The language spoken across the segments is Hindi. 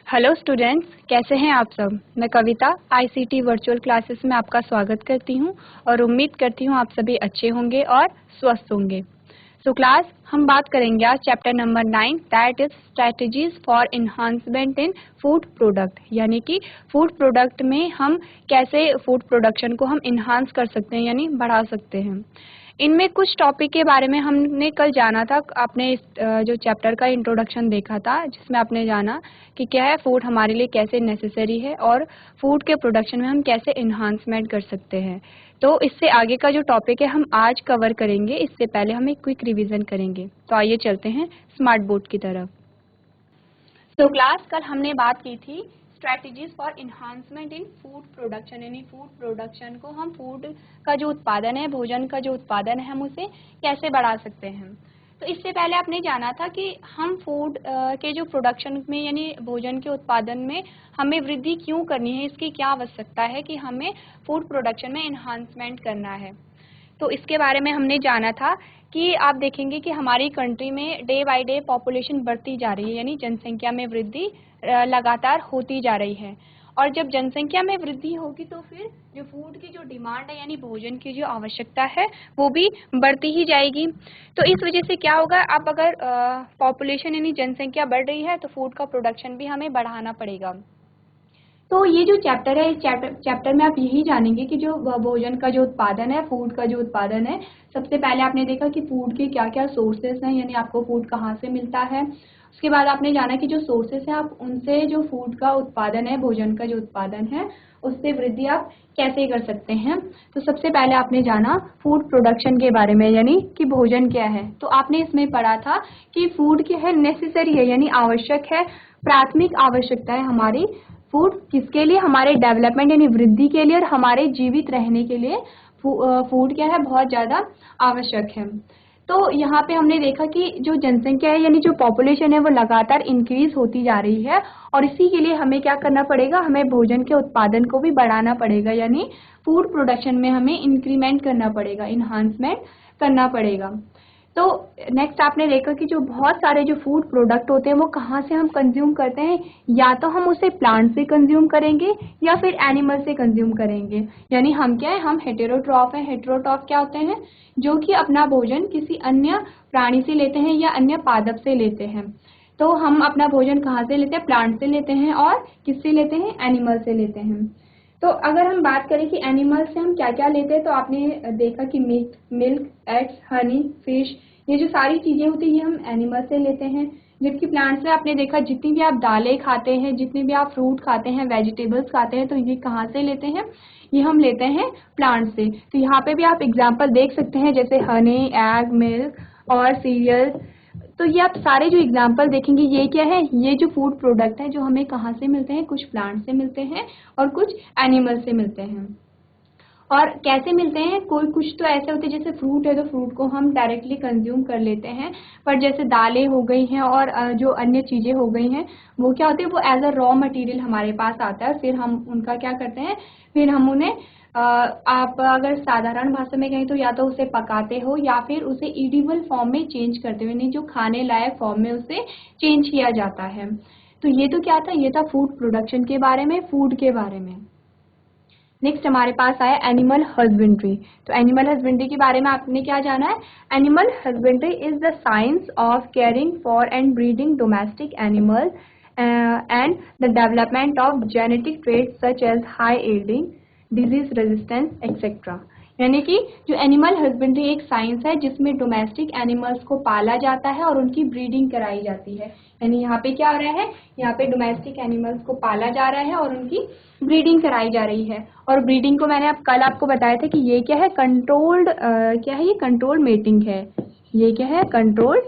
हेलो स्टूडेंट्स, कैसे हैं आप सब। मैं कविता आईसीटी वर्चुअल क्लासेस में आपका स्वागत करती हूं और उम्मीद करती हूं आप सभी अच्छे होंगे और स्वस्थ होंगे। सो क्लास, हम बात करेंगे आज chapter number 9 that is strategies for enhancement in food product, यानी कि फूड प्रोडक्ट में हम कैसे फूड प्रोडक्शन को हम इन्हांस कर सकते हैं यानी बढ़ा सकते हैं। इनमें कुछ टॉपिक के बारे में हमने कल जाना था। आपने इस जो चैप्टर का इंट्रोडक्शन देखा था जिसमें आपने जाना कि क्या है फूड हमारे लिए कैसे नेसेसरी है और फूड के प्रोडक्शन में हम कैसे इन्हांसमेंट कर सकते हैं। तो इससे आगे का जो टॉपिक है हम आज कवर करेंगे। इससे पहले हम एक क्विक रिवीजन करेंगे। तो आइए चलते हैं स्मार्ट बोर्ड की तरफ। तो क्लास, कल हमने बात की थी strategies for enhancement in food production, यानी फूड प्रोडक्शन को हम फूड का जो उत्पादन है, भोजन का जो उत्पादन है, हम उसे कैसे बढ़ा सकते हैं। तो इससे पहले आपने जाना था कि हम फूड के जो प्रोडक्शन में यानी भोजन के उत्पादन में हमें वृद्धि क्यों करनी है, इसकी क्या आवश्यकता है कि हमें फूड प्रोडक्शन में इन्हांसमेंट करना है। तो इसके बारे में हमने जाना था कि आप देखेंगे कि हमारी कंट्री में डे बाय डे पॉपुलेशन बढ़ती जा रही है, यानी जनसंख्या में वृद्धि लगातार होती जा रही है। और जब जनसंख्या में वृद्धि होगी तो फिर जो फूड की जो डिमांड है यानी भोजन की जो आवश्यकता है वो भी बढ़ती ही जाएगी। तो इस वजह से क्या होगा, अब अगर पॉपुलेशन यानी जनसंख्या बढ़ रही है तो फूड का प्रोडक्शन भी हमें बढ़ाना पड़ेगा। तो ये जो चैप्टर है, इस चैप्टर में आप यही जानेंगे कि जो भोजन का जो उत्पादन है, फूड का जो उत्पादन है, सबसे पहले आपने देखा कि फूड के क्या क्या सोर्सेस हैं, यानी आपको फूड कहाँ से मिलता है। उसके बाद आपने जाना कि जो सोर्सेस हैं आप उनसे जो फूड का उत्पादन है, भोजन का जो उत्पादन है, उससे वृद्धि आप कैसे कर सकते हैं। तो सबसे पहले आपने जाना फूड प्रोडक्शन के बारे में, यानी कि भोजन क्या है। तो आपने इसमें पढ़ा था कि फूड क्या है, नेसेसरी है यानी आवश्यक है, प्राथमिक आवश्यकता है हमारी। फूड किसके लिए, हमारे डेवलपमेंट यानी वृद्धि के लिए और हमारे जीवित रहने के लिए फूड क्या है, बहुत ज़्यादा आवश्यक है। तो यहाँ पे हमने देखा कि जो जनसंख्या है यानी जो पॉपुलेशन है वो लगातार इंक्रीज होती जा रही है और इसी के लिए हमें क्या करना पड़ेगा, हमें भोजन के उत्पादन को भी बढ़ाना पड़ेगा, यानी फूड प्रोडक्शन में हमें इंक्रीमेंट करना पड़ेगा, इन्हांसमेंट करना पड़ेगा। तो नेक्स्ट आपने देखा कि जो बहुत सारे जो फूड प्रोडक्ट होते हैं वो कहाँ से हम कंज्यूम करते हैं, या तो हम उसे प्लांट से कंज्यूम करेंगे या फिर एनिमल से कंज्यूम करेंगे। यानी हम क्या है, हम हेटेरोट्रॉफ हैं। हेटेरोट्रॉफ क्या होते हैं, जो कि अपना भोजन किसी अन्य प्राणी से लेते हैं या अन्य पादप से लेते हैं। तो हम अपना भोजन कहाँ से लेते हैं, प्लांट से लेते हैं और किससे लेते हैं, एनिमल से लेते हैं। तो अगर हम बात करें कि एनिमल से हम क्या क्या लेते हैं, तो आपने देखा कि मिल्क, एग्स, हनी, फिश, ये जो सारी चीजें होती हैं ये हम एनिमल से लेते हैं। जबकि प्लांट्स में आपने देखा जितनी भी आप दालें खाते हैं, जितने भी आप फ्रूट खाते हैं, वेजिटेबल्स खाते हैं, तो ये कहाँ से लेते हैं, ये हम लेते हैं प्लांट से। तो यहाँ पे भी आप एग्जाम्पल देख सकते हैं जैसे हनी, एग, मिल्क और सीरियल। तो ये आप सारे जो एग्जाम्पल देखेंगे ये क्या है, ये जो फूड प्रोडक्ट है जो हमें कहाँ से मिलते हैं, कुछ प्लांट से मिलते हैं और कुछ एनिमल से मिलते हैं। और कैसे मिलते हैं, कोई कुछ तो ऐसे होते हैं जैसे फ्रूट है तो फ्रूट को हम डायरेक्टली कंज्यूम कर लेते हैं, पर जैसे दालें हो गई हैं और जो अन्य चीज़ें हो गई हैं वो क्या होती है, वो एज अ रॉ मटेरियल हमारे पास आता है। फिर हम उनका क्या करते हैं, फिर हम उन्हें आप अगर साधारण भाषा में कहें तो या तो उसे पकाते हो या फिर उसे ईडिबल फॉर्म में चेंज करते हो, यानी जो खाने लायक फॉर्म में उसे चेंज किया जाता है। तो ये तो क्या था, ये था फूड प्रोडक्शन के बारे में, फूड के बारे में। नेक्स्ट हमारे पास आया एनिमल हस्बेंड्री। तो एनिमल हस्बेंड्री के बारे में आपने क्या जाना है, animal husbandry is the science of caring for and breeding domestic animal and the development of genetic traits such as high yielding, disease resistance etcetera. यानी कि जो एनिमल हस्बेंड्री एक साइंस है जिसमें डोमेस्टिक एनिमल्स को पाला जाता है और उनकी ब्रीडिंग कराई जाती है। यानी यहाँ पे क्या हो रहा है, यहाँ पे डोमेस्टिक एनिमल्स को पाला जा रहा है और उनकी ब्रीडिंग कराई जा रही है। और ब्रीडिंग को मैंने कल आपको बताया था कि ये क्या है, कंट्रोल्ड क्या है, ये कंट्रोल मेटिंग है। ये क्या है, कंट्रोल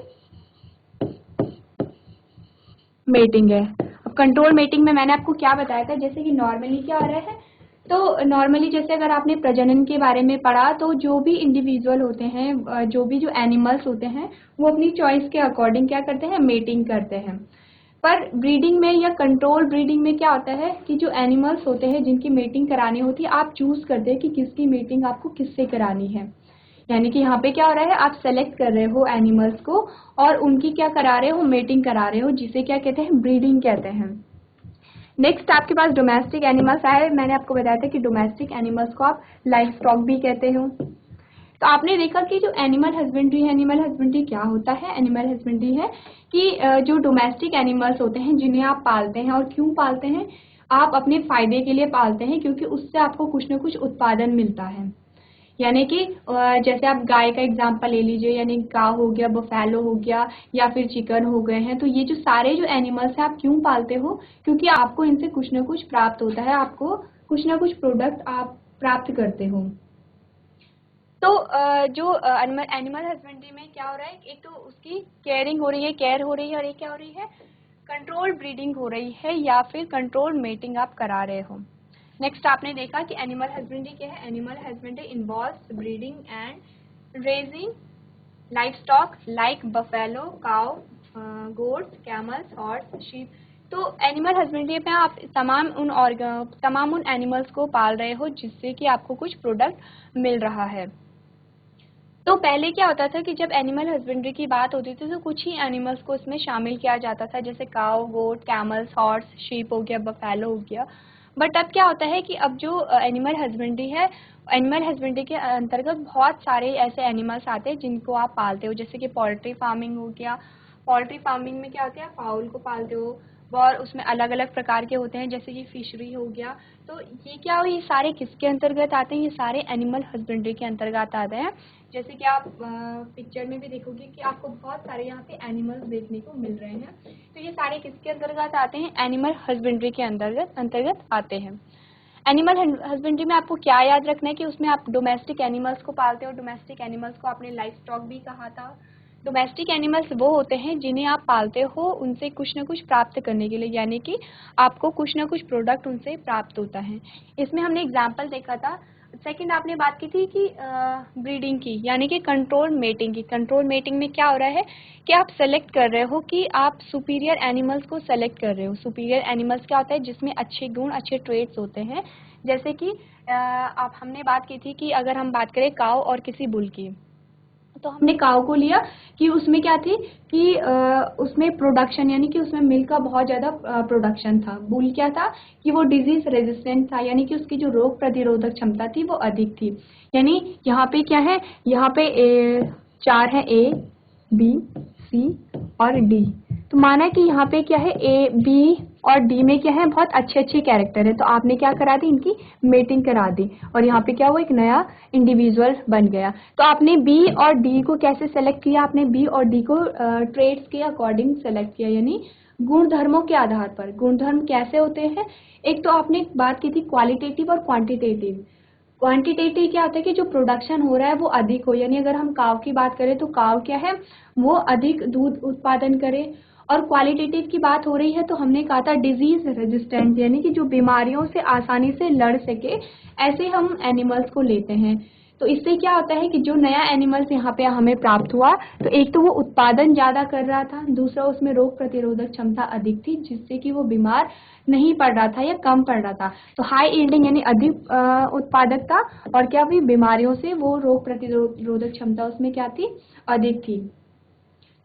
मेटिंग है। अब कंट्रोल मेटिंग में मैंने आपको क्या बताया था, जैसे कि नॉर्मली क्या हो रहा है, तो नॉर्मली जैसे अगर आपने प्रजनन के बारे में पढ़ा तो जो भी इंडिविजुअल होते हैं, जो भी जो एनिमल्स होते हैं वो अपनी चॉइस के अकॉर्डिंग क्या करते हैं, मेटिंग करते हैं। पर ब्रीडिंग में या कंट्रोल ब्रीडिंग में क्या होता है कि जो एनिमल्स होते हैं जिनकी मेटिंग करानी होती है, आप चूज करते हैं कि किसकी मेटिंग आपको किससे करानी है। यानी कि यहाँ पे क्या हो रहा है, आप सेलेक्ट कर रहे हो एनिमल्स को और उनकी क्या करा रहे हो, मेटिंग करा रहे हो, जिसे क्या कहते हैं, ब्रीडिंग कहते हैं। नेक्स्ट आपके पास डोमेस्टिक एनिमल्स आए। मैंने आपको बताया था कि डोमेस्टिक एनिमल्स को आप लाइव स्टॉक भी कहते हो। तो आपने देखा कि जो एनिमल हस्बेंड्री है, एनिमल हस्बेंड्री क्या होता है? एनिमल हस्बेंड्री है कि जो डोमेस्टिक एनिमल्स होते हैं जिन्हें आप पालते हैं, और क्यों पालते हैं? आप अपने फायदे के लिए पालते हैं, क्योंकि उससे आपको कुछ ना कुछ उत्पादन मिलता है। यानी कि जैसे आप गाय का एग्जांपल ले लीजिए, यानी काव हो गया, बफेलो हो गया, या फिर चिकन हो गए हैं। तो ये जो सारे जो एनिमल्स हैं आप क्यों पालते हो? क्योंकि आपको इनसे कुछ ना कुछ प्राप्त होता है, आपको कुछ ना कुछ प्रोडक्ट आप प्राप्त करते हो। तो जो एनिमल हस्बेंड्री में क्या हो रहा है, एक तो उसकी केयरिंग हो रही है, केयर हो रही है, और एक क्या हो रही है, कंट्रोल ब्रीडिंग हो रही है, या फिर कंट्रोल मेटिंग आप करा रहे हो। नेक्स्ट आपने देखा कि एनिमल हस्बेंड्री क्या है। Animal husbandry involves breeding and raising livestock like buffalo, cow, goats, camels, horse, sheep. तो एनिमल हस्बेंड्री में आप तमाम उन एनिमल्स को पाल रहे हो जिससे कि आपको कुछ प्रोडक्ट मिल रहा है। तो पहले क्या होता था कि जब एनिमल हस्बेंड्री की बात होती थी तो कुछ ही एनिमल्स को इसमें शामिल किया जाता था, जैसे काउ, गोट, कैमल्स, हॉर्स, शीप हो गया, बफेलो हो गया। बट अब क्या होता है कि अब जो एनिमल हस्बेंड्री है, एनिमल हस्बेंड्री के अंतर्गत बहुत सारे ऐसे एनिमल्स आते हैं जिनको आप पालते हो, जैसे कि पोल्ट्री फार्मिंग हो गया। पोल्ट्री फार्मिंग में क्या होता है, फाउल को पालते हो, और उसमें अलग अलग प्रकार के होते हैं, जैसे कि फिशरी हो गया। तो ये क्या हो, ये सारे किसके अंतर्गत आते हैं? ये सारे एनिमल हस्बेंड्री के अंतर्गत आते हैं। जैसे कि आप पिक्चर में भी देखोगे कि आपको बहुत सारे यहाँ पे एनिमल्स देखने को मिल रहे हैं। तो ये सारे किसके अंतर्गत आते हैं? एनिमल हस्बेंड्री के अंतर्गत आते हैं। एनिमल हस्बेंड्री में आपको क्या याद रखना है कि उसमें आप डोमेस्टिक एनिमल्स को पालते हो। डोमेस्टिक एनिमल्स को आपने लाइफ स्टॉक भी कहा था। डोमेस्टिक एनिमल्स वो होते हैं जिन्हें आप पालते हो उनसे कुछ ना कुछ प्राप्त करने के लिए, यानी कि आपको कुछ ना कुछ प्रोडक्ट उनसे प्राप्त होता है। इसमें हमने एग्जाम्पल देखा था। सेकंड आपने बात की थी कि ब्रीडिंग की, यानी कि कंट्रोल मेटिंग की। कंट्रोल मेटिंग में क्या हो रहा है कि आप सेलेक्ट कर रहे हो कि आप सुपीरियर एनिमल्स को सेलेक्ट कर रहे हो। सुपीरियर एनिमल्स क्या होता है? जिसमें अच्छे गुण, अच्छे ट्रेट्स होते हैं। जैसे कि आप हमने बात की थी कि अगर हम बात करें काऊ और किसी बुल की, तो हमने काऊ को लिया कि उसमें क्या थी कि उसमें प्रोडक्शन, यानी कि उसमें मिल्क का बहुत ज़्यादा प्रोडक्शन था। बुल क्या था कि वो डिजीज रेजिस्टेंट था, यानी कि उसकी जो रोग प्रतिरोधक क्षमता थी वो अधिक थी। यानी यहाँ पे क्या है, यहाँ पे चार है, ए, बी, सी और डी। तो माना कि यहाँ पे क्या है, ए, बी और डी में क्या है, बहुत अच्छे अच्छे कैरेक्टर है। तो आपने क्या करा दी, इनकी मेटिंग करा दी, और यहाँ पे क्या हुआ, एक नया इंडिविजुअल बन गया। तो आपने बी और डी को कैसे सेलेक्ट किया? आपने बी और डी को ट्रेड्स के अकॉर्डिंग सेलेक्ट किया, यानी गुणधर्मों के आधार पर। गुणधर्म कैसे होते हैं? एक तो आपने बात की थी क्वालिटेटिव और क्वांटिटेटिव। क्वांटिटेटिव क्या होता है कि जो प्रोडक्शन हो रहा है वो अधिक हो, यानी अगर हम काव की बात करें तो काव क्या है, वो अधिक दूध उत्पादन करे। और क्वालिटेटिव की बात हो रही है तो हमने कहा था डिजीज रेजिस्टेंट, यानी कि जो बीमारियों से आसानी से लड़ सके, ऐसे हम एनिमल्स को लेते हैं। तो इससे क्या होता है कि जो नया एनिमल्स यहाँ पे हमें प्राप्त हुआ, तो एक तो वो उत्पादन ज्यादा कर रहा था, दूसरा उसमें रोग प्रतिरोधक क्षमता अधिक थी, जिससे कि वो बीमार नहीं पड़ रहा था या कम पड़ रहा था। तो हाई यील्डिंग यानी अधिक उत्पादकता, और क्या हुई, बीमारियों से वो रोग प्रतिरोधक क्षमता उसमें क्या थी, अधिक थी।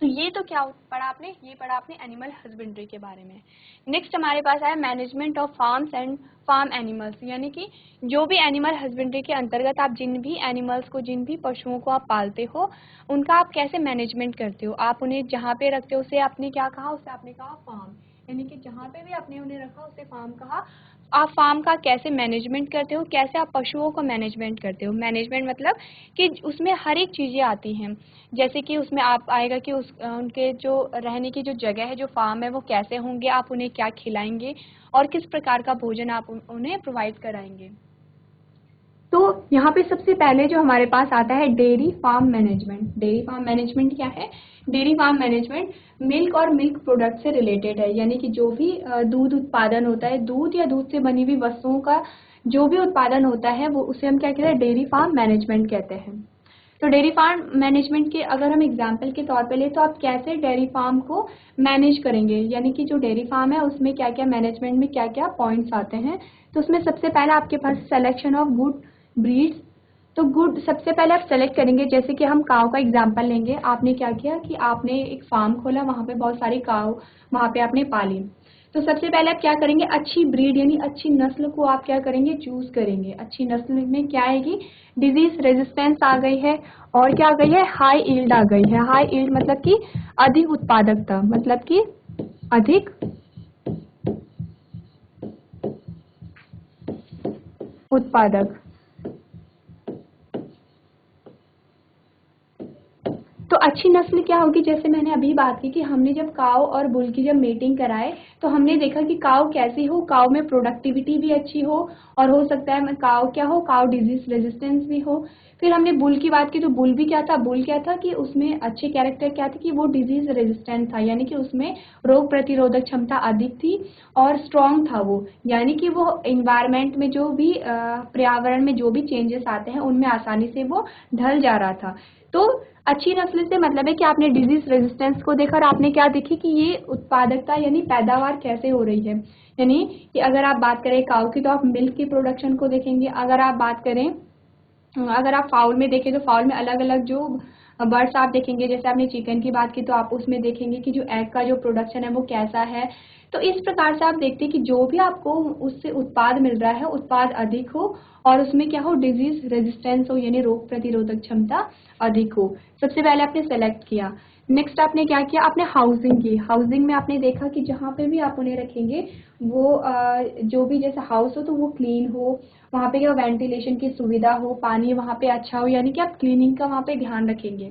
तो ये तो क्या पढ़ा आपने, ये पढ़ा आपने एनिमल हस्बेंड्री के बारे में। नेक्स्ट हमारे पास आया management of farms and farm animals, यानी कि जो भी एनिमल हस्बेंड्री के अंतर्गत आप जिन भी एनिमल्स को, जिन भी पशुओं को आप पालते हो, उनका आप कैसे मैनेजमेंट करते हो। आप उन्हें जहाँ पे रखते हो उसे आपने क्या कहा, उसे आपने कहा फार्म, यानी कि जहाँ पे भी आपने उन्हें रखा उसे फार्म कहा। आप फार्म का कैसे मैनेजमेंट करते हो, कैसे आप पशुओं को मैनेजमेंट करते हो। मैनेजमेंट मतलब कि उसमें हर एक चीज़ें आती हैं, जैसे कि उसमें आप आएगा कि उनके जो रहने की जो जगह है, जो फार्म है, वो कैसे होंगे, आप उन्हें क्या खिलाएंगे और किस प्रकार का भोजन आप उन्हें प्रोवाइड कराएंगे। तो यहाँ पे सबसे पहले जो हमारे पास आता है dairy farm management. Dairy farm management क्या है? डेयरी फार्म मैनेजमेंट मिल्क और मिल्क प्रोडक्ट से रिलेटेड है, यानी कि जो भी दूध उत्पादन होता है, दूध या दूध से बनी हुई वस्तुओं का जो भी उत्पादन होता है, वो उसे हम क्या कहते हैं, डेयरी फार्म मैनेजमेंट कहते हैं। तो डेयरी फार्म मैनेजमेंट के अगर हम एग्जाम्पल के तौर पे ले, तो आप कैसे डेयरी फार्म को मैनेज करेंगे, यानी कि जो डेयरी फार्म है उसमें क्या क्या मैनेजमेंट में क्या क्या पॉइंट्स आते हैं। तो उसमें सबसे पहला आपके पास सिलेक्शन ऑफ गुड ब्रीड्स। तो गुड सबसे पहले आप सेलेक्ट करेंगे, जैसे कि हम काव का एग्जांपल लेंगे। आपने क्या किया कि आपने एक फार्म खोला, वहाँ पे बहुत सारी काव वहाँ पे आपने पाली। तो सबसे पहले आप क्या करेंगे, अच्छी ब्रीड यानी अच्छी नस्ल को आप क्या करेंगे, चूज करेंगे। अच्छी नस्ल में क्या आएगी, डिजीज रेजिस्टेंस आ गई है, और क्या आ गई है, हाई ईल्ड आ गई है। हाई ईल्ड मतलब कि अधिक उत्पादकता, मतलब कि अधिक उत्पादक। तो अच्छी नस्ल क्या होगी, जैसे मैंने अभी बात की कि हमने जब काऊ और बुल की जब मीटिंग कराए तो हमने देखा कि काऊ कैसी हो, काऊ में प्रोडक्टिविटी भी अच्छी हो, और हो सकता है काऊ क्या हो, काऊ डिजीज रेजिस्टेंस भी हो। फिर हमने बुल की बात की तो बुल भी क्या था, बुल क्या था कि उसमें अच्छे कैरेक्टर क्या थे कि वो डिजीज रेजिस्टेंट था, यानी कि उसमें रोग प्रतिरोधक क्षमता अधिक थी और स्ट्रांग था वो, यानी कि वो इन्वायरमेंट में जो भी पर्यावरण में जो भी चेंजेस आते हैं उनमें आसानी से वो ढल जा रहा था। तो अच्छी नस्ल से मतलब है कि आपने डिजीज रेजिस्टेंस को देखा और आपने क्या देखी कि ये उत्पादकता यानी पैदावार कैसे हो रही है। यानी कि अगर आप बात करें काऊ की तो आप मिल्क की प्रोडक्शन को देखेंगे। अगर आप बात करें, अगर आप फाउल में देखें तो फाउल में अलग अलग जो बर्ड्स आप देखेंगे, जैसे आपने चिकन की बात की तो आप उसमें देखेंगे कि जो एग का जो प्रोडक्शन है वो कैसा है। तो इस प्रकार से आप देखते हैं कि जो भी आपको उससे उत्पाद मिल रहा है उत्पाद अधिक हो और उसमें क्या हो, डिजीज रेजिस्टेंस हो, यानी रोग प्रतिरोधक क्षमता अधिक हो। सबसे पहले आपने सेलेक्ट किया। नेक्स्ट आपने क्या किया, आपने हाउसिंग की। हाउसिंग में आपने देखा कि जहाँ पे भी आप उन्हें रखेंगे वो जो भी जैसे हाउस हो तो वो क्लीन हो, वहाँ पे क्या वेंटिलेशन की सुविधा हो, पानी वहाँ पे अच्छा हो, यानी कि आप क्लीनिंग का वहाँ पे ध्यान रखेंगे।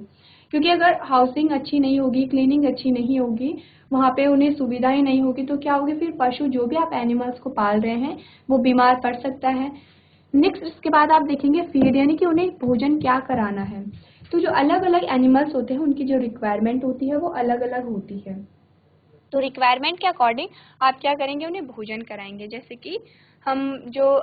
क्योंकि अगर हाउसिंग अच्छी नहीं होगी, क्लीनिंग अच्छी नहीं होगी, वहाँ पे उन्हें सुविधाएं नहीं होगी तो क्या होगी, फिर पशु जो भी आप एनिमल्स को पाल रहे हैं वो बीमार पड़ सकता है। नेक्स्ट इसके बाद आप देखेंगे फीड, यानी कि उन्हें भोजन क्या कराना है। तो जो अलग अलग एनिमल्स होते हैं उनकी जो रिक्वायरमेंट होती है वो अलग अलग होती है। तो रिक्वायरमेंट के अकॉर्डिंग आप क्या करेंगे, उन्हें भोजन कराएंगे। जैसे कि हम जो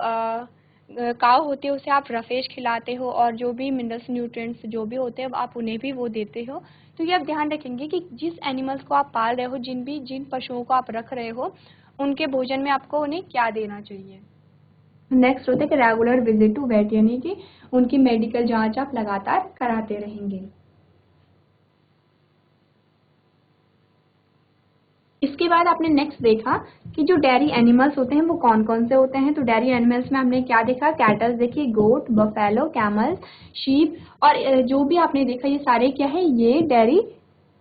काव होती है उसे आप रफेज खिलाते हो और जो भी मिनरल्स न्यूट्रिएंट्स जो भी होते हैं आप उन्हें भी वो देते हो। तो ये आप ध्यान रखेंगे कि जिस एनिमल्स को आप पाल रहे हो, जिन पशुओं को आप रख रहे हो, उनके भोजन में आपको उन्हें क्या देना चाहिए। नेक्स्ट होता है कि रेगुलर विजिट टू वेट, यानी कि उनकी मेडिकल जांच आप लगातार कराते रहेंगे। इसके बाद आपने नेक्स्ट देखा कि जो डेयरी एनिमल्स होते हैं वो कौन कौन से होते हैं। तो डेयरी एनिमल्स में हमने क्या देखा, कैटल्स देखिए, गोट, बफेलो, कैमल्स, शीप, और जो भी आपने देखा ये सारे क्या है, ये डेयरी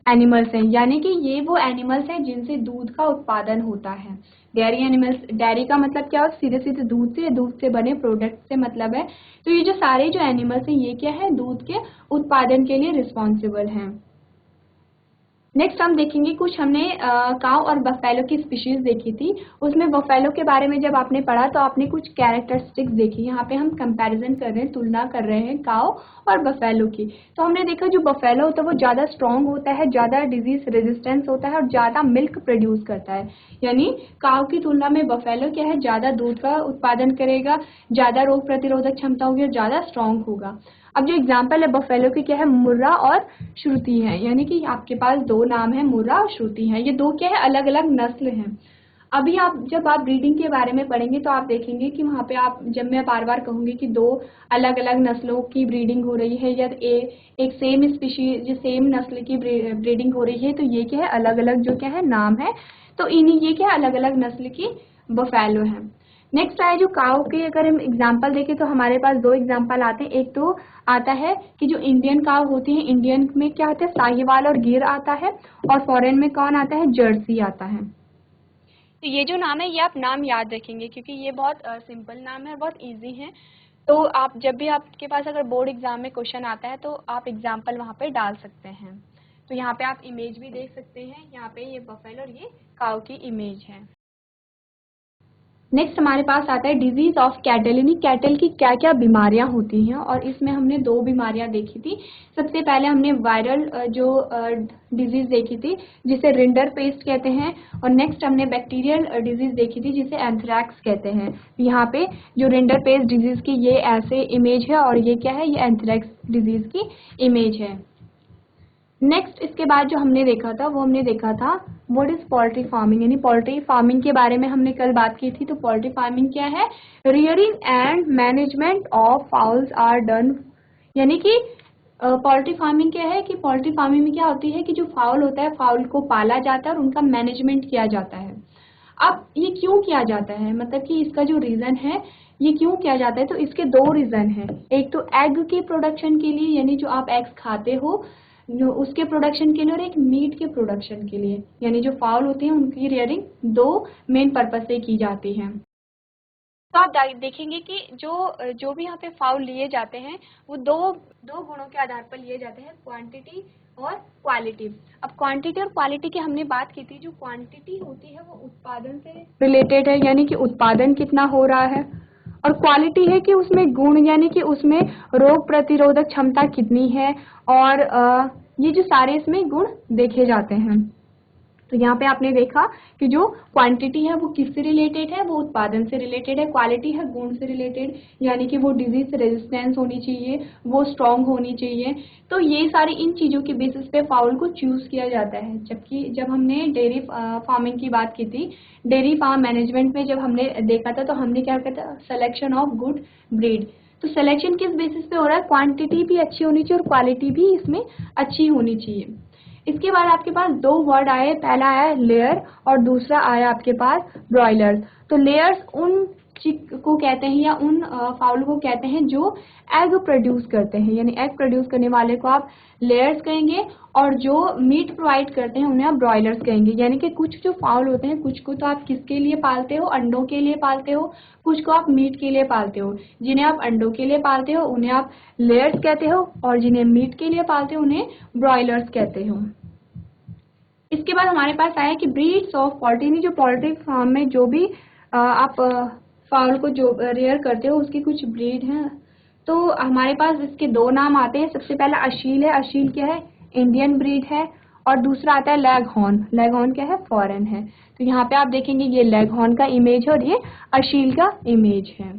एनिमल्स हैं, यानी कि ये वो एनिमल्स हैं जिनसे दूध का उत्पादन होता है। डेयरी एनिमल्स, डेयरी का मतलब क्या हो, सीधे सीधे दूध से बने प्रोडक्ट से मतलब है। तो ये जो सारे जो एनिमल्स हैं ये क्या है, दूध के उत्पादन के लिए रिस्पॉन्सिबल हैं। नेक्स्ट हम देखेंगे कुछ हमने काऊ और बफेलो की स्पीशीज देखी थी। उसमें बफेलो के बारे में जब आपने पढ़ा तो आपने कुछ कैरेक्टरिस्टिक्स देखी। यहाँ पे हम कंपैरिजन कर रहे हैं, तुलना कर रहे हैं काऊ और बफेलो की। तो हमने देखा जो बफेलो होता है वो ज़्यादा स्ट्रॉन्ग होता है, ज़्यादा डिजीज रेजिस्टेंस होता है और ज़्यादा मिल्क प्रोड्यूस करता है। यानी काऊ की तुलना में बफेलो क्या है, ज़्यादा दूध का उत्पादन करेगा, ज़्यादा रोग प्रतिरोधक क्षमता होगी और ज़्यादा स्ट्रॉन्ग होगा। अब जो एग्जाम्पल है बफेलो की क्या है, मुर्रा और श्रुति है, यानी कि आपके पास दो नाम है, मुर्रा और श्रुति है। ये दो क्या है, अलग अलग नस्ल हैं। अभी आप जब आप ब्रीडिंग के बारे में पढ़ेंगे तो आप देखेंगे कि वहाँ पे आप, जब मैं बार बार कहूंगी कि दो अलग अलग नस्लों की ब्रीडिंग हो रही है या एक सेम स्पीशीज सेम नस्ल की ब्रीडिंग हो रही है, तो ये क्या है, अलग अलग जो क्या है नाम है। तो इन्हीं ये क्या है, अलग अलग नस्ल की बफेलो है। नेक्स्ट आए जो काऊ के, अगर हम एग्जाम्पल देखें तो हमारे पास दो एग्जाम्पल आते हैं। एक तो आता है कि जो इंडियन काऊ होती है, इंडियन में क्या आता है, साहिवाल और गिर आता है, और फॉरेन में कौन आता है, जर्सी आता है। तो ये जो नाम है ये आप नाम याद रखेंगे क्योंकि ये बहुत सिंपल नाम है और बहुत इजी है। तो आप जब भी आपके पास अगर बोर्ड एग्जाम में क्वेश्चन आता है तो आप एग्जाम्पल वहाँ पे डाल सकते हैं। तो यहाँ पे आप इमेज भी देख सकते हैं, यहाँ पे ये बफेलो और ये काऊ की इमेज है। नेक्स्ट हमारे पास आता है डिजीज ऑफ कैटल, यानी कैटल की क्या क्या बीमारियां होती हैं, और इसमें हमने दो बीमारियां देखी थी। सबसे पहले हमने वायरल जो डिजीज देखी थी जिसे रिंडर पेस्ट कहते हैं, और नेक्स्ट हमने बैक्टीरियल डिजीज देखी थी जिसे एंथ्रैक्स कहते हैं। यहाँ पे जो रिंडर पेस्ट डिजीज की ये ऐसे इमेज है और ये क्या है, ये एंथ्रैक्स डिजीज की इमेज है। नेक्स्ट इसके बाद जो हमने देखा था वो हमने देखा था व्हाट इज पोल्ट्री फार्मिंग, यानी पोल्ट्री फार्मिंग के बारे में हमने कल बात की थी। तो पोल्ट्री फार्मिंग क्या है, rearing and management of fowls are done, यानी कि पोल्ट्री फार्मिंग क्या है कि पोल्ट्री फार्मिंग में क्या होती है कि जो फाउल होता है फाउल को पाला जाता है और उनका मैनेजमेंट किया जाता है। अब ये क्यों किया जाता है, मतलब कि इसका जो रीज़न है ये क्यों किया जाता है, तो इसके दो रीज़न हैं। एक तो एग के प्रोडक्शन के लिए, यानी जो आप एग्स खाते हो उसके प्रोडक्शन के लिए, और एक मीट के प्रोडक्शन के लिए, यानी जो फाउल होते हैं उनकी रेयरिंग दो मेन पर्पज से की जाती है। तो आप देखेंगे कि जो भी यहाँ पे फाउल लिए जाते हैं वो दो दो गुणों के आधार पर लिए जाते हैं, क्वांटिटी और क्वालिटी। अब क्वांटिटी और क्वालिटी की हमने बात की थी। जो क्वांटिटी होती है वो उत्पादन से रिलेटेड है, यानी कि उत्पादन कितना हो रहा है, और क्वालिटी है कि उसमें गुण, यानी कि उसमें रोग प्रतिरोधक क्षमता कितनी है, और ये जो सारे इसमें गुण देखे जाते हैं। तो यहाँ पे आपने देखा कि जो क्वांटिटी है वो किससे रिलेटेड है, वो उत्पादन से रिलेटेड है। क्वालिटी है गुण से रिलेटेड, यानी कि वो डिजीज रेजिस्टेंस होनी चाहिए, वो स्ट्रांग होनी चाहिए। तो ये सारी इन चीज़ों के बेसिस पे फाउल को चूज किया जाता है। जबकि जब हमने डेयरी फार्मिंग की बात की थी, डेयरी फार्म मैनेजमेंट में जब हमने देखा था, तो हमने क्या कहा था, सिलेक्शन ऑफ गुड ब्रीड। तो सिलेक्शन किस बेसिस पे हो रहा है, क्वांटिटी भी अच्छी होनी चाहिए और क्वालिटी भी इसमें अच्छी होनी चाहिए। इसके बाद आपके पास दो वर्ड आए, पहला आया लेयर और दूसरा आया आपके पास ब्रॉयलर्स। तो लेयर्स उन चिक को कहते हैं या उन फाउल को कहते हैं जो एग प्रोड्यूस करते हैं, यानी एग प्रोड्यूस करने वाले को आप लेयर्स कहेंगे, और जो मीट प्रोवाइड करते हैं उन्हें आप ब्रॉयलर्स कहेंगे। यानी कि कुछ जो फाउल होते हैं, कुछ को तो आप किसके लिए पालते हो, अंडों के लिए पालते हो, कुछ को आप मीट के लिए पालते हो। जिन्हें आप अंडों के लिए पालते हो उन्हें आप लेयर्स कहते हो, और जिन्हें मीट के लिए पालते हो उन्हें ब्रॉयलर्स कहते हो। इसके बाद हमारे पास आया कि ब्रीड्स ऑफ पोल्ट्री, जो पोल्ट्री फार्म में जो भी आप फाउल को जो रेयर करते हो उसकी कुछ ब्रीड हैं। तो हमारे पास इसके दो नाम आते हैं। सबसे पहला अशील है। अशील क्या है, इंडियन ब्रीड है, और दूसरा आता है लेगहॉर्न। लेगहॉर्न क्या है, फॉरेन है। तो यहाँ पे आप देखेंगे ये लेगहॉर्न का इमेज है और ये अशील का इमेज है।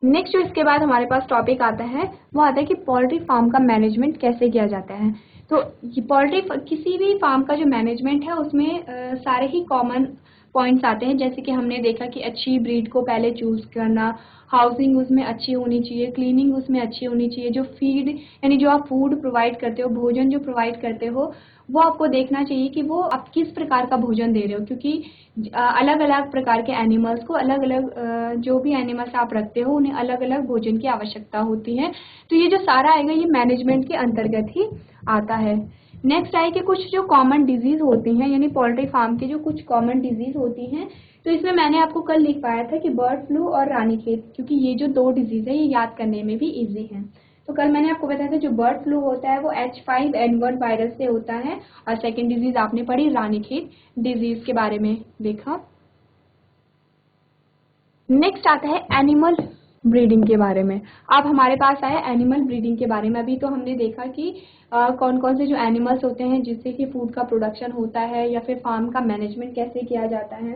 नेक्स्ट जो इसके बाद हमारे पास टॉपिक आता है वो आता है कि पोल्ट्री फार्म का मैनेजमेंट कैसे किया जाता है। तो ये पोल्ट्री किसी भी फार्म का जो मैनेजमेंट है उसमें सारे ही कॉमन पॉइंट्स आते हैं। जैसे कि हमने देखा कि अच्छी ब्रीड को पहले चूज करना, हाउसिंग उसमें अच्छी होनी चाहिए, क्लीनिंग उसमें अच्छी होनी चाहिए, जो फीड यानी जो आप फूड प्रोवाइड करते हो, भोजन जो प्रोवाइड करते हो, वो आपको देखना चाहिए कि वो आप किस प्रकार का भोजन दे रहे हो। क्योंकि अलग अलग प्रकार के एनिमल्स को अलग अलग जो भी एनिमल्स आप रखते हो उन्हें अलग अलग भोजन की आवश्यकता होती है। तो ये जो सारा आएगा ये मैनेजमेंट के अंतर्गत ही आता है। नेक्स्ट आए कि कुछ जो कॉमन डिजीज होती हैं, यानी पोल्ट्री फार्म की जो कुछ कॉमन डिजीज होती हैं। तो इसमें मैंने आपको कल लिख पाया था कि बर्ड फ्लू और रानीखेत, क्योंकि ये जो दो डिजीज है ये याद करने में भी इजी है। तो कल मैंने आपको बताया था जो बर्ड फ्लू होता है वो H5N1 वायरस से होता है, और सेकेंड डिजीज आपने पढ़ी रानीखेत डिजीज के बारे में देखा। नेक्स्ट आता है एनिमल ब्रीडिंग के बारे में। अब हमारे पास आया एनिमल ब्रीडिंग के बारे में। अभी तो हमने देखा कि कौन कौन से जो एनिमल्स होते हैं जिससे कि फूड का प्रोडक्शन होता है या फिर फार्म का मैनेजमेंट कैसे किया जाता है।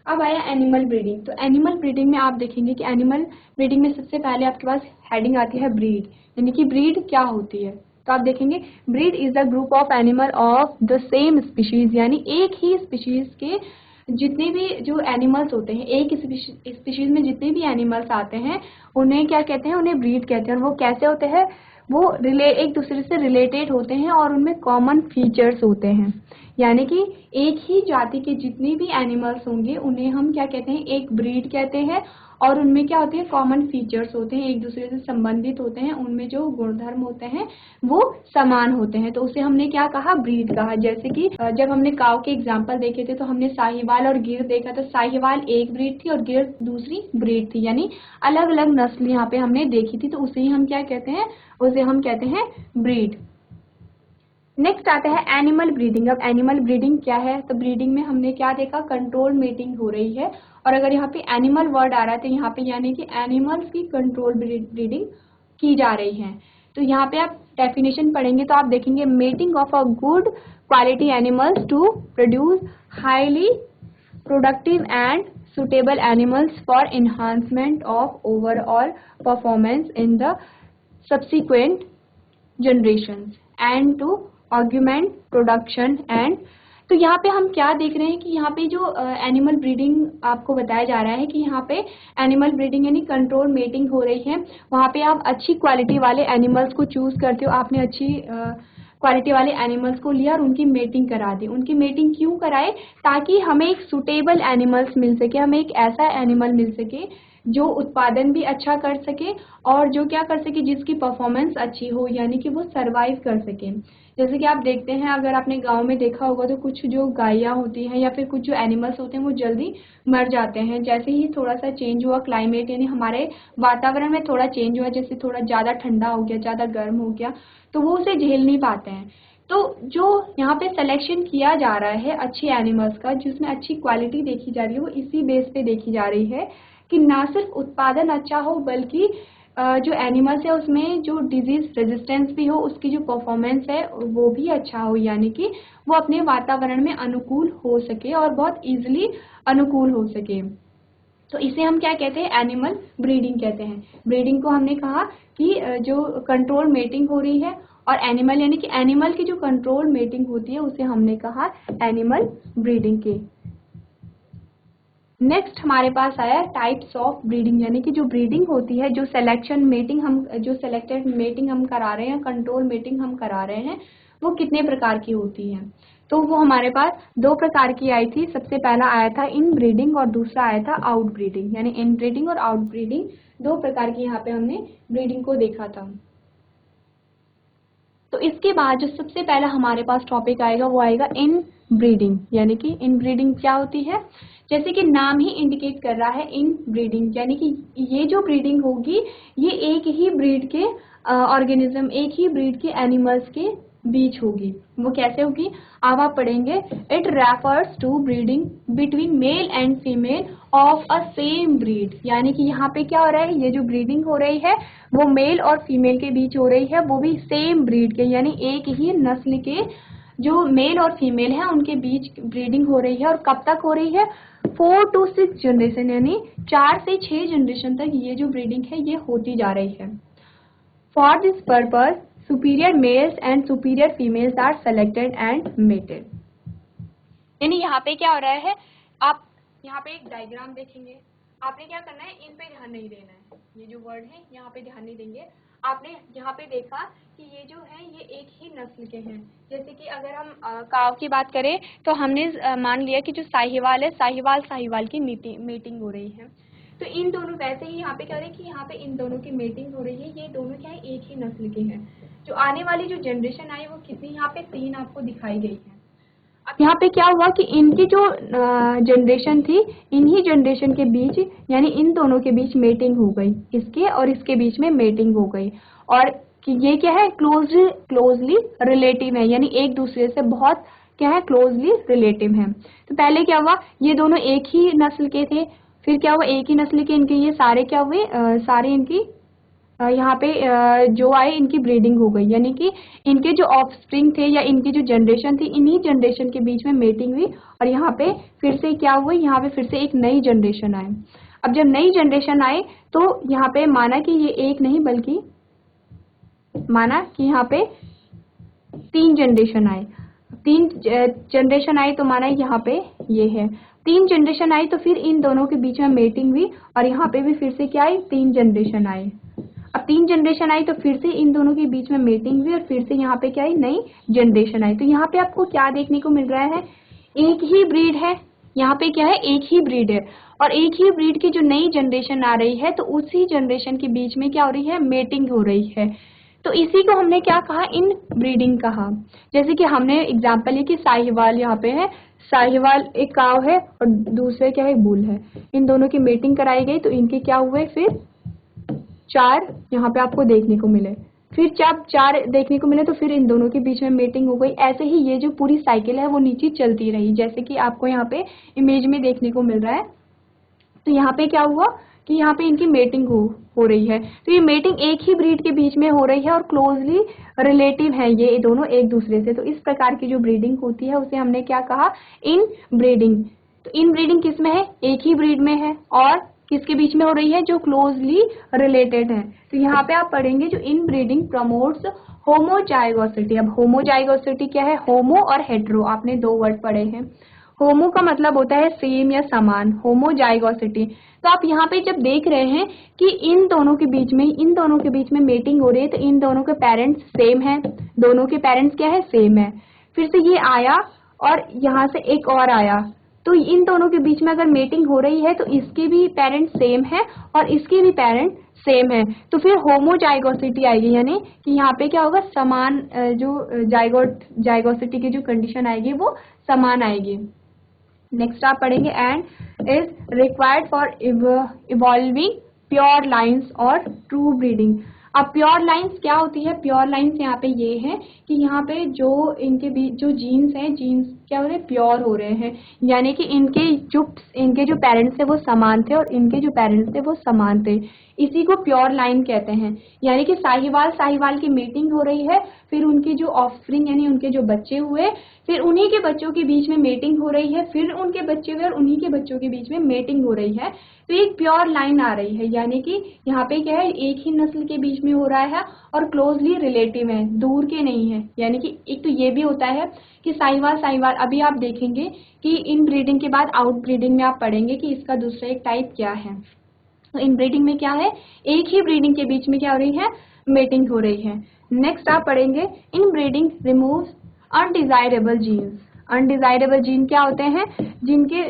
अब आया एनिमल ब्रीडिंग। तो एनिमल ब्रीडिंग में आप देखेंगे कि एनिमल ब्रीडिंग में सबसे पहले आपके पास हेडिंग आती है ब्रीड, यानी कि ब्रीड क्या होती है। तो आप देखेंगे breed is the group of animal of the same species, यानी एक ही स्पीशीज के जितने भी जो एनिमल्स होते हैं, एक स्पीशीज में जितने भी एनिमल्स आते हैं उन्हें क्या कहते हैं, उन्हें ब्रीड कहते हैं। और वो कैसे होते हैं, वो एक दूसरे से रिलेटेड होते हैं और उनमें कॉमन फीचर्स होते हैं। यानी कि एक ही जाति के जितने भी एनिमल्स होंगे उन्हें हम क्या कहते हैं, एक ब्रीड कहते हैं। और उनमें क्या होते हैं, कॉमन फीचर्स होते हैं, एक दूसरे से संबंधित होते हैं, उनमें जो गुणधर्म होते हैं वो समान होते हैं। तो उसे हमने क्या कहा, ब्रीड कहा। जैसे कि जब हमने काव के एग्जाम्पल देखे थे तो हमने साहिवाल और गिर देखा। तो साहिवाल एक ब्रीड थी और गिर दूसरी ब्रीड थी, यानी अलग अलग नस्ल यहाँ पे हमने देखी थी। तो उसे ही हम क्या कहते हैं, उसे हम कहते हैं ब्रीड। नेक्स्ट आता है एनिमल ब्रीडिंग। अब एनिमल ब्रीडिंग क्या है, तो ब्रीडिंग में हमने क्या देखा, कंट्रोल मीटिंग हो रही है। और अगर यहाँ पे एनिमल वर्ड आ रहा है तो यहाँ पे यानी कि एनिमल्स की कंट्रोल ब्रीडिंग की जा रही है। तो यहाँ पे आप डेफिनेशन पढ़ेंगे तो आप देखेंगे mating of a good quality animals to produce highly productive and suitable animals for enhancement of overall performance in the subsequent generations and to augment production and। तो यहाँ पे हम क्या देख रहे हैं कि यहाँ पे जो एनिमल ब्रीडिंग आपको बताया जा रहा है कि यहाँ पे एनिमल ब्रीडिंग यानी कंट्रोल मेटिंग हो रही है। वहाँ पे आप अच्छी क्वालिटी वाले एनिमल्स को चूज करते हो। आपने अच्छी क्वालिटी वाले एनिमल्स को लिया और उनकी मेटिंग करा दी। उनकी मेटिंग क्यों कराए? ताकि हमें एक सूटेबल एनिमल्स मिल सके, हमें एक ऐसा एनिमल मिल सके जो उत्पादन भी अच्छा कर सके और जो क्या कर सके, जिसकी परफॉर्मेंस अच्छी हो, यानी कि वो सरवाइव कर सके। जैसे कि आप देखते हैं, अगर आपने गांव में देखा होगा तो कुछ जो गायें होती हैं या फिर कुछ जो एनिमल्स होते हैं वो जल्दी मर जाते हैं। जैसे ही थोड़ा सा चेंज हुआ क्लाइमेट, यानी हमारे वातावरण में थोड़ा चेंज हुआ, जैसे थोड़ा ज़्यादा ठंडा हो गया, ज़्यादा गर्म हो गया, तो वो उसे झेल नहीं पाते हैं। तो जो यहाँ पे सिलेक्शन किया जा रहा है अच्छे एनिमल्स का, जिसमें अच्छी क्वालिटी देखी जा रही है, वो इसी बेस पे देखी जा रही है कि ना सिर्फ उत्पादन अच्छा हो, बल्कि जो एनिमल्स है उसमें जो डिजीज रेजिस्टेंस भी हो, उसकी जो परफॉर्मेंस है वो भी अच्छा हो, यानी कि वो अपने वातावरण में अनुकूल हो सके और बहुत इजीली अनुकूल हो सके। तो इसे हम क्या कहते हैं? एनिमल ब्रीडिंग कहते हैं। ब्रीडिंग को हमने कहा कि जो कंट्रोल मेटिंग हो रही है, और एनिमल यानी कि एनिमल की जो कंट्रोल मेटिंग होती है उसे हमने कहा एनिमल ब्रीडिंग के। नेक्स्ट हमारे पास आया टाइप्स ऑफ ब्रीडिंग, यानी कि जो ब्रीडिंग होती है, जो सिलेक्शन मेटिंग हम, जो सेलेक्टेड मेटिंग हम करा रहे हैं, कंट्रोल मेटिंग हम करा रहे हैं, वो कितने प्रकार की होती है? तो वो हमारे पास दो प्रकार की आई थी। सबसे पहला आया था इन ब्रीडिंग और दूसरा आया था आउट ब्रीडिंग। यानी इन ब्रीडिंग और आउट ब्रीडिंग दो प्रकार की यहाँ पे हमने ब्रीडिंग को देखा था। तो इसके बाद जो सबसे पहला हमारे पास टॉपिक आएगा वो आएगा इन ब्रीडिंग। यानी कि इन ब्रीडिंग क्या होती है? जैसे कि नाम ही इंडिकेट कर रहा है, इन ब्रीडिंग, यानी कि ये जो ब्रीडिंग होगी ये एक ही ब्रीड के ऑर्गेनिज्म, एक ही ब्रीड के एनिमल्स के बीच होगी। वो कैसे होगी? अब आप पढ़ेंगे, it refers to breeding between male and female of a same breed. यानी कि यहाँ पे क्या हो रहा है, ये जो ब्रीडिंग हो रही है वो मेल और फीमेल के बीच हो रही है, वो भी सेम ब्रीड के, यानी एक ही नस्ल के जो मेल और फीमेल है उनके बीच ब्रीडिंग हो रही है। और कब तक हो रही है? 4 to 6 जनरेशन, यानी 4 से 6 जनरेशन तक ये जो ब्रीडिंग है ये होती जा रही है। For this purpose superior males and superior females are selected and mated. यानी यहाँ पे क्या हो रहा है, आप यहाँ पे एक डायग्राम देखेंगे, आपने क्या करना है, इन पे ध्यान नहीं देना है, ये जो वर्ड है यहाँ पे ध्यान नहीं देंगे। आपने यहाँ पे देखा कि ये जो है ये एक ही नस्ल के हैं। जैसे कि अगर हम काव की बात करें तो हमने मान लिया कि जो साहिवाल है, साहिवाल की मीटिंग हो रही है। तो इन दोनों, वैसे ही यहाँ पे क्या हो रहा है कि यहाँ पे इन दोनों की मीटिंग हो रही है। ये दोनों क्या है, एक ही नस्ल के हैं। जो आने वाली जो जनरेशन आई वो कितनी, यहाँ पे 3 आपको दिखाई गई है। अब यहाँ पे क्या हुआ कि इनकी जो जनरेशन थी, इन्हीं जनरेशन के बीच, यानी इन दोनों के बीच मेटिंग हो गई, इसके और इसके बीच में मेटिंग हो गई। और कि ये क्या है, क्लोजली रिलेटिव है, यानी एक दूसरे से बहुत क्या है, क्लोजली रिलेटिव है। तो पहले क्या हुआ, ये दोनों एक ही नस्ल के थे, फिर क्या हुआ, एक ही नस्ल के इनके ये सारे क्या हुए, सारे इनकी यहाँ पे जो आए इनकी ब्रीडिंग हो गई, यानी कि इनके जो ऑफस्प्रिंग थे या इनकी जो जनरेशन थी, इन्हीं जनरेशन के बीच में मेटिंग हुई और यहाँ पे फिर से क्या हुआ, यहाँ पे फिर से एक नई जनरेशन आए। अब जब नई जनरेशन आए तो यहाँ पे माना कि ये एक नहीं बल्कि माना कि यहाँ पे 3 जनरेशन आए। 3 जनरेशन आई तो माना यहाँ पे ये है, 3 जनरेशन आई तो फिर इन दोनों के बीच में मेटिंग हुई और यहाँ पे भी फिर से क्या आई, 3 जनरेशन आए। अब 3 जनरेशन आई तो फिर से इन दोनों के बीच में मेटिंग हुई और फिर से यहाँ पे क्या आई, नई जनरेशन आई। तो यहाँ पे आपको क्या देखने को मिल रहा है, एक ही ब्रीड है, यहाँ पे क्या है, एक ही ब्रीड है और एक ही ब्रीड की जो नई जनरेशन आ रही है तो उसी जनरेशन के बीच में क्या हो रही है, मेटिंग हो रही है। तो इसी को हमने क्या कहा, इन ब्रीडिंग कहा। जैसे कि हमने एग्जाम्पल है कि साहिवाल यहाँ पे है, साहिवाल एक काव है और दूसरे क्या है, बुल है। इन दोनों की मेटिंग कराई गई तो इनके क्या हुए, फिर 4 यहाँ पे आपको देखने को मिले। फिर जब 4 देखने को मिले तो फिर इन दोनों के बीच में मेटिंग हो गई। ऐसे ही ये जो पूरी साइकिल है वो नीचे चलती रही, जैसे कि आपको यहाँ पे इमेज में देखने को मिल रहा है। तो यहाँ पे क्या हुआ कि यहाँ पे इनकी मेटिंग हो रही है। तो ये मेटिंग एक ही ब्रीड के बीच में हो रही है और क्लोजली रिलेटिव है ये दोनों एक दूसरे से। तो इस प्रकार की जो ब्रीडिंग होती है उसे हमने क्या कहा, इन ब्रीडिंग। तो इन ब्रीडिंग किस में है, एक ही ब्रीड में है और किसके बीच में हो रही है, जो क्लोजली रिलेटेड है। तो यहाँ पे आप पढ़ेंगे जो इन ब्रीडिंग प्रमोट्स होमोजाइगोसिटी। अब होमोजाइगोसिटी क्या है, होमो और हेट्रो, आपने 2 वर्ड पढ़े हैं। होमो का मतलब होता है सेम या समान, होमोजाइगोसिटी। तो आप यहाँ पे जब देख रहे हैं कि इन दोनों के बीच में मेटिंग हो रही है, तो इन दोनों के पेरेंट्स सेम है, दोनों के पेरेंट्स क्या है, सेम है। फिर से ये आया और यहाँ से एक और आया, तो इन दोनों के बीच में अगर मेटिंग हो रही है तो इसके भी पेरेंट्स सेम है और इसके भी पेरेंट्स सेम है, तो फिर होमोजाइगोसिटी आएगी, यानी कि यहाँ पे क्या होगा, समान जो जाइगोसिटी की जो कंडीशन आएगी वो समान आएगी। नेक्स्ट आप पढ़ेंगे and is required for evolving pure lines और ट्रू ब्रीडिंग। अब प्योर लाइन्स क्या होती है, प्योर लाइन्स यहाँ पे ये है कि यहाँ पे जो इनके बीच जो जीन्स हैं, जीन्स क्या हो रहे हैं, प्योर हो रहे हैं, यानी कि इनके जो पेरेंट्स थे वो समान थे और इनके जो पेरेंट्स थे वो समान थे, इसी को प्योर लाइन कहते हैं। यानी कि साहिवाल की मीटिंग हो रही है, फिर उनकी जो ऑफस्प्रिंग यानी उनके जो बच्चे हुए, फिर उन्हीं के बच्चों के बीच में मेटिंग हो रही है, फिर उनके बच्चे हुए और उन्हीं के बच्चों के बीच में मेटिंग हो रही है, तो एक प्योर लाइन आ रही है। यानी कि यहाँ पे क्या है, एक ही नस्ल के बीच में हो रहा है और क्लोजली रिलेटिव है, दूर के नहीं है। यानी कि एक तो ये भी होता है कि साहिवाल अभी आप देखेंगे कि इन ब्रीडिंग के बाद आउट ब्रीडिंग में आप पढ़ेंगे कि इसका दूसरा एक टाइप क्या है। तो इन ब्रीडिंग में क्या है, एक ही ब्रीडिंग के बीच में क्या हो रही है, मेटिंग हो रही है। नेक्स्ट आप पढ़ेंगे inbreeding removes undesirable genes. Undesirable gene क्या होते हैं,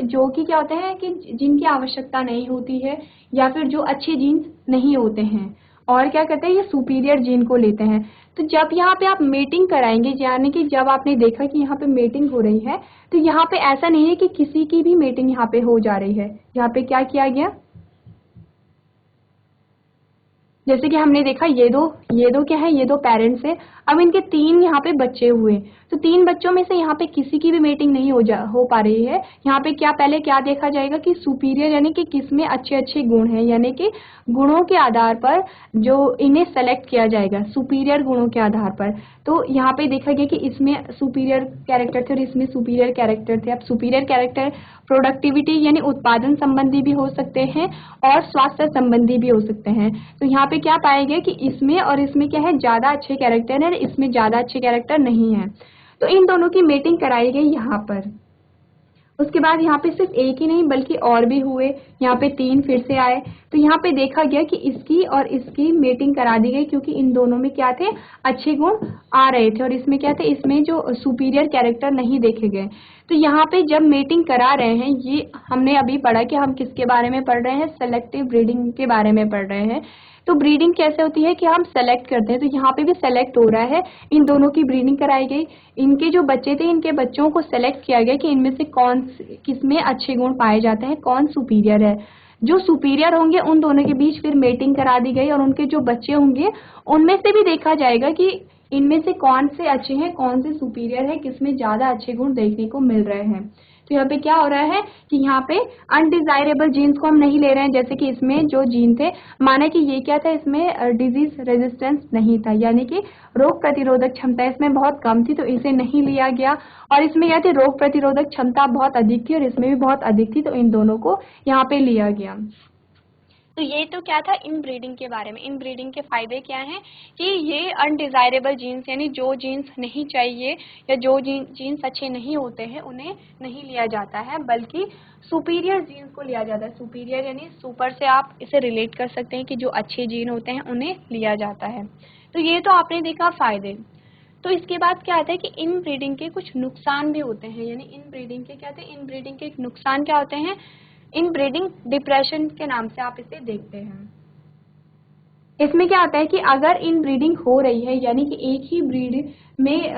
जो कि क्या होते हैं कि जिनकी आवश्यकता नहीं होती है या फिर जो अच्छे जीन्स नहीं होते हैं, और क्या करते हैं, ये सुपीरियर जीन को लेते हैं। तो जब यहाँ पे आप मेटिंग कराएंगे, यानी कि जब आपने देखा कि यहाँ पे मेटिंग हो रही है, तो यहाँ पे ऐसा नहीं है कि किसी की भी मेटिंग यहाँ पे हो जा रही है। यहाँ पे क्या किया गया, जैसे कि हमने देखा ये दो क्या है, ये दो पेरेंट्स है, अब इनके 3 यहाँ पे बच्चे हुए, तो 3 बच्चों में से यहाँ पे किसी की भी मेटिंग नहीं हो पा रही है। यहाँ पे पहले क्या देखा जाएगा कि सुपीरियर यानी कि किसमें अच्छे अच्छे गुण हैं, यानी कि गुणों के आधार पर जो इन्हें सेलेक्ट किया जाएगा, सुपीरियर गुणों के आधार पर। तो यहाँ पे देखा गया कि इसमें सुपीरियर कैरेक्टर थे और इसमें सुपीरियर कैरेक्टर थे। अब सुपीरियर कैरेक्टर प्रोडक्टिविटी यानी उत्पादन संबंधी भी हो सकते हैं और स्वास्थ्य संबंधी भी हो सकते हैं। तो यहाँ पे क्या पाएंगे कि इसमें और इसमें क्या है, ज्यादा अच्छे कैरेक्टर है, इसमें ज्यादा अच्छे कैरेक्टर नहीं है, तो इन दोनों की मेटिंग कराई गई यहाँ पर। उसके बाद यहाँ पे सिर्फ एक ही नहीं बल्कि और भी हुए, यहाँ पे 3 फिर से आए, तो यहाँ पे देखा गया कि इसकी और इसकी मेटिंग करा दी गई, क्योंकि इन दोनों में क्या थे, अच्छे गुण आ रहे थे, और इसमें क्या थे, इसमें जो सुपीरियर कैरेक्टर नहीं देखे गए। तो यहाँ पे जब मेटिंग करा रहे हैं, ये हमने अभी पढ़ा कि हम किसके बारे में पढ़ रहे हैं, सेलेक्टिव ब्रीडिंग के बारे में पढ़ रहे हैं। तो ब्रीडिंग कैसे होती है कि हम सेलेक्ट करते हैं, तो यहाँ पे भी सेलेक्ट हो रहा है, इन दोनों की ब्रीडिंग कराई गई, इनके जो बच्चे थे इनके बच्चों को सेलेक्ट किया गया कि इनमें से किसमें अच्छे गुण पाए जाते हैं, कौन सुपीरियर है। जो सुपीरियर होंगे उन दोनों के बीच फिर मेटिंग करा दी गई, और उनके जो बच्चे होंगे उनमें से भी देखा जाएगा कि इनमें से कौन से अच्छे हैं, कौन से सुपीरियर है, किसमें ज्यादा अच्छे गुण देखने को मिल रहे हैं। तो यहाँ पे क्या हो रहा है कि यहाँ पे अनडिजायरेबल जीन्स को हम नहीं ले रहे हैं, जैसे कि इसमें जो जीन थे, माना कि ये क्या था, इसमें डिजीज रेजिस्टेंस नहीं था, यानी कि रोग प्रतिरोधक क्षमता इसमें बहुत कम थी, तो इसे नहीं लिया गया। और इसमें क्या थी, रोग प्रतिरोधक क्षमता बहुत अधिक थी और इसमें भी बहुत अधिक थी, तो इन दोनों को यहाँ पे लिया गया। तो ये तो क्या था इन ब्रीडिंग के बारे में। इन ब्रीडिंग के फायदे क्या हैं कि ये अनडिजायरेबल जीन्स यानी जो जीन्स नहीं चाहिए या जो जीन्स अच्छे नहीं होते हैं उन्हें नहीं लिया जाता है, बल्कि सुपीरियर जीन्स को लिया जाता है। सुपीरियर यानी सुपर से आप इसे रिलेट कर सकते हैं कि जो अच्छे जीन होते हैं उन्हें लिया जाता है। तो ये तो आपने देखा फायदे। तो इसके बाद क्या आता है कि इन ब्रीडिंग के कुछ नुकसान भी होते हैं, यानी इन ब्रीडिंग के क्या होते हैं, इन ब्रीडिंग के नुकसान क्या होते हैं, इन ब्रीडिंग डिप्रेशन के नाम से आप इसे देखते हैं। इसमें क्या होता है कि अगर इन ब्रीडिंग हो रही है, यानी कि एक ही ब्रीड में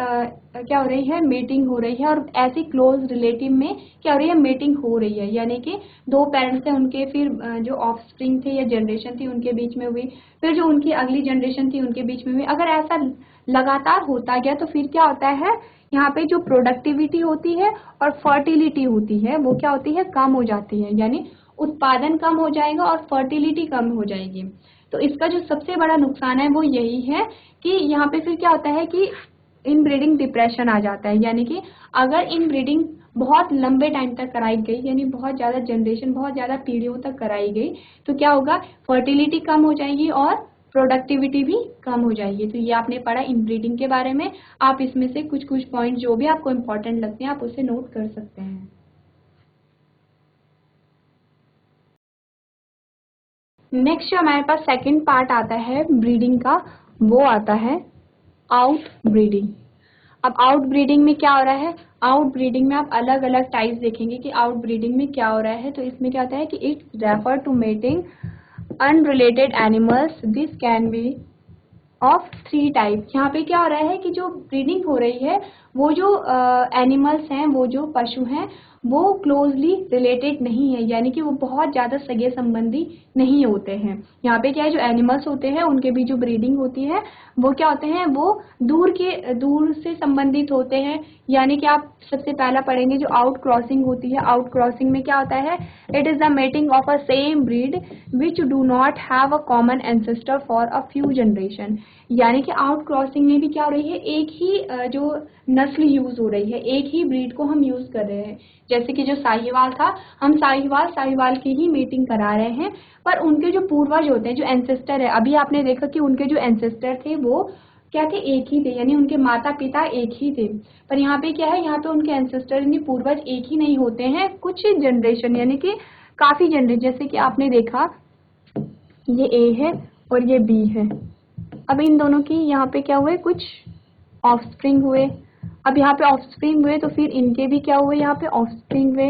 क्या हो रही है, मेटिंग हो रही है, और ऐसी क्लोज रिलेटिव में क्या हो रही है, मेटिंग हो रही है, यानी कि 2 पेरेंट्स थे उनके फिर जो ऑफस्प्रिंग थे या जनरेशन थी उनके बीच में हुई, फिर जो उनकी अगली जनरेशन थी उनके बीच में हुई। अगर ऐसा लगातार होता गया तो फिर क्या होता है, यहाँ पे जो प्रोडक्टिविटी होती है और फर्टिलिटी होती है वो क्या होती है, कम हो जाती है, यानी उत्पादन कम हो जाएगा और फर्टिलिटी कम हो जाएगी। तो इसका जो सबसे बड़ा नुकसान है वो यही है कि यहाँ पे फिर क्या होता है कि इन ब्रीडिंग डिप्रेशन आ जाता है, यानी कि अगर इन ब्रीडिंग बहुत लंबे टाइम तक कराई गई, यानी बहुत ज़्यादा जनरेशन, बहुत ज़्यादा पीढ़ियों तक कराई गई, तो क्या होगा, फर्टिलिटी कम हो जाएगी और प्रोडक्टिविटी भी कम हो जाएगी। तो ये आपने पढ़ा इन ब्रीडिंग के बारे में। आप इसमें से कुछ पॉइंट जो भी आपको इम्पोर्टेंट लगते हैं आप उसे नोट कर सकते हैं। नेक्स्ट जो हमारे पास सेकंड पार्ट आता है ब्रीडिंग का, वो आता है आउट ब्रीडिंग। अब आउट ब्रीडिंग में क्या हो रहा है, आउट ब्रीडिंग में आप अलग अलग टाइप्स देखेंगे कि आउट ब्रीडिंग में क्या हो रहा है। तो इसमें क्या होता है कि it refer to mating unrelated animals, this can be of 3 type. यहाँ पे क्या हो रहा है कि जो ब्रीडिंग हो रही है वो जो एनिमल्स हैं, वो जो पशु हैं, वो क्लोजली रिलेटेड नहीं है, यानी कि वो बहुत ज़्यादा सगे संबंधी नहीं होते हैं। यहाँ पे क्या है, जो एनिमल्स होते हैं उनके भी जो ब्रीडिंग होती है वो क्या होते हैं, वो दूर से संबंधित होते हैं। यानी कि आप सबसे पहला पढ़ेंगे जो आउट क्रॉसिंग होती है। आउट क्रॉसिंग में क्या होता है, it is the mating of a same breed which do not have a common ancestor for a few generation. यानी कि आउट क्रॉसिंग में भी क्या हो रही है, एक ही जो नस्ल यूज हो रही है, एक ही ब्रीड को हम यूज कर रहे हैं। जैसे कि जो साहिवाल था, हम साहिवाल की ही मीटिंग करा रहे हैं, पर उनके जो पूर्वज होते हैं, जो एंसेस्टर है, अभी आपने देखा कि उनके जो एंसेस्टर थे वो क्या थे, एक ही थे, यानी उनके माता पिता एक ही थे। पर यहाँ पे क्या है, यहाँ पे उनके एंसेस्टर यानी पूर्वज एक ही नहीं होते हैं, कुछ जनरेशन यानी कि काफी जनरेशन। जैसे कि आपने देखा ये ए है और ये बी है। अब इन दोनों की यहाँ पे क्या हुए, कुछ ऑफस्प्रिंग हुए। अब यहाँ पे ऑफस्प्रिंग हुए तो फिर इनके भी क्या हुए, यहाँ पे ऑफस्प्रिंग हुए,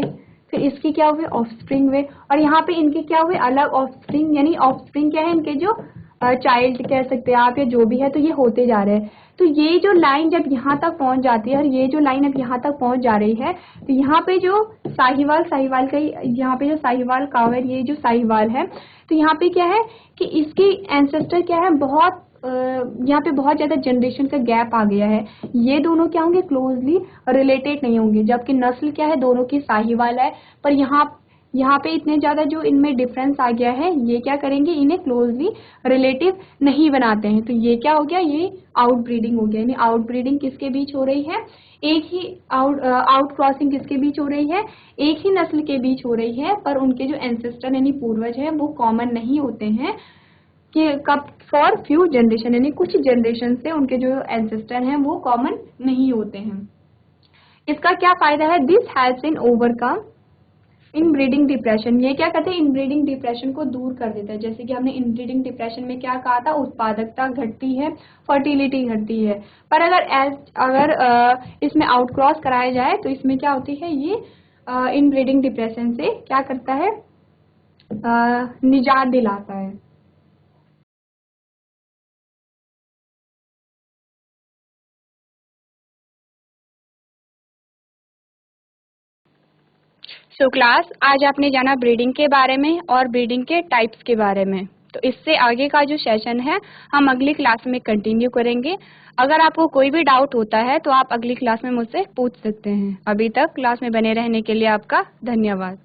फिर इसके क्या हुए, ऑफस्प्रिंग हुए, और यहाँ पे इनके क्या हुए, अलग ऑफस्प्रिंग। यानी ऑफस्प्रिंग क्या है, इनके जो चाइल्ड कह सकते हैं आप या जो भी है, तो ये होते जा रहे हैं। तो ये जो लाइन जब यहाँ तक पहुंच जाती है और ये जो लाइन अब यहाँ तक पहुंच जा रही है, तो यहाँ पे जो साहिवाल का यहाँ पे जो साहिवाल काव है, ये जो साहिवाल है, तो यहाँ पे क्या है कि इसकी एंसेस्टर क्या है, बहुत यहाँ पे बहुत ज्यादा जनरेशन का गैप आ गया है। ये दोनों क्या होंगे, क्लोजली रिलेटेड नहीं होंगे, जबकि नस्ल क्या है, दोनों की साहिवाल है। पर यहाँ पे इतने ज्यादा जो इनमें डिफरेंस आ गया है, ये क्या करेंगे, इन्हें क्लोजली रिलेटिव नहीं बनाते हैं। तो ये क्या हो गया, ये आउट ब्रीडिंग हो गया। यानी आउट ब्रीडिंग किसके बीच हो रही है, एक ही आउट क्रॉसिंग किसके बीच हो रही है, एक ही नस्ल के बीच हो रही है, पर उनके जो एंसेस्टर यानी पूर्वज है वो कॉमन नहीं होते हैं कि कब, फॉर फ्यू जनरेशन, यानी कुछ जनरेशन से उनके जो एंसेस्टर हैं वो कॉमन नहीं होते हैं। इसका क्या फायदा है, this helps in overcome inbreeding depression. ये क्या करते हैं, इनब्रीडिंग डिप्रेशन को दूर कर देता है। जैसे कि हमने इनब्रीडिंग डिप्रेशन में क्या कहा था, उत्पादकता घटती है, फर्टिलिटी घटती है। पर अगर इसमें आउटक्रॉस कराया जाए तो इसमें क्या होती है, ये इनब्रीडिंग डिप्रेशन से क्या करता है, निजात दिलाता है। सो क्लास, आज आपने जाना ब्रीडिंग के बारे में और ब्रीडिंग के टाइप्स के बारे में। तो इससे आगे का जो सेशन है हम अगली क्लास में कंटिन्यू करेंगे। अगर आपको कोई भी डाउट होता है तो आप अगली क्लास में मुझसे पूछ सकते हैं। अभी तक क्लास में बने रहने के लिए आपका धन्यवाद।